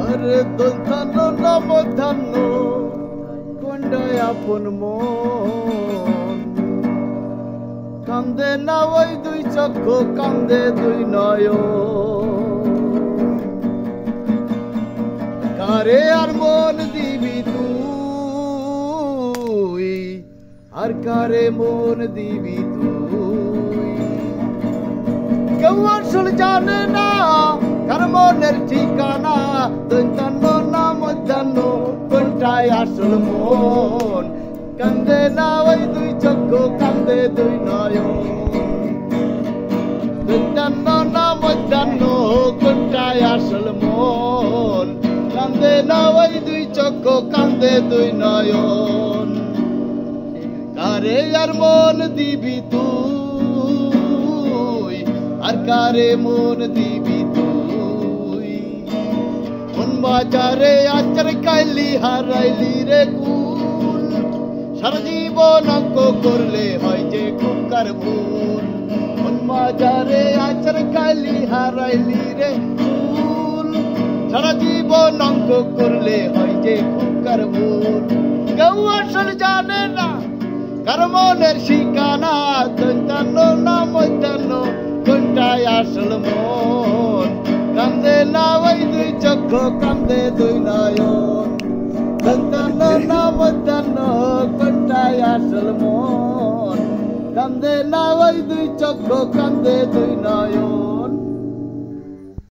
আরে দন্তান্ন না মধ্যাহ্ন কোনটায় আপন মন কান্দে না ওই দুই চক্ষু কান্দে দুই নয়ন কারে আর মন দিবি তুই আর কারে মন দিবি তুই কেউ আসল জানে না কার মনের ঠিকানা দন্তান্ন না মধ্যাহ্ন কোনটায় আসল মন কান্দে না ওই দুই চক্ষু কান্দে দুই নয়ন দন্তান্ন না মধ্যাহ্ন কোনটায় আসল মন কান্দে না ওই দুই চক্ষু কান্দে দুই নয়ন কারে আর মন দিবি তুই আর কারে মন দিবি তুই কোন বাজারে আচার কাইলি হারাইলি রে কুল সারা জীবন অঙ্ক করলে হয় যে কুকার ভুল কোন বাজারে আচার কাইলি হারাইলি রে কুল সারা জীবন অঙ্ক করলে হয় যে কুকার ভুল কেউ আসল জানে না কার মনের ঠিকানা দন্তান্ন না মধ্যাহ্ন কোনটায় আসল মন কান্দে না ওই দুই চক্ষু কান্দে দুই নয়ন দন্তান্ন না মধ্যাহ্ন কোনটায় আসল মন কান্দে না ওই দুই চক্ষু কান্দে দুই নয়ন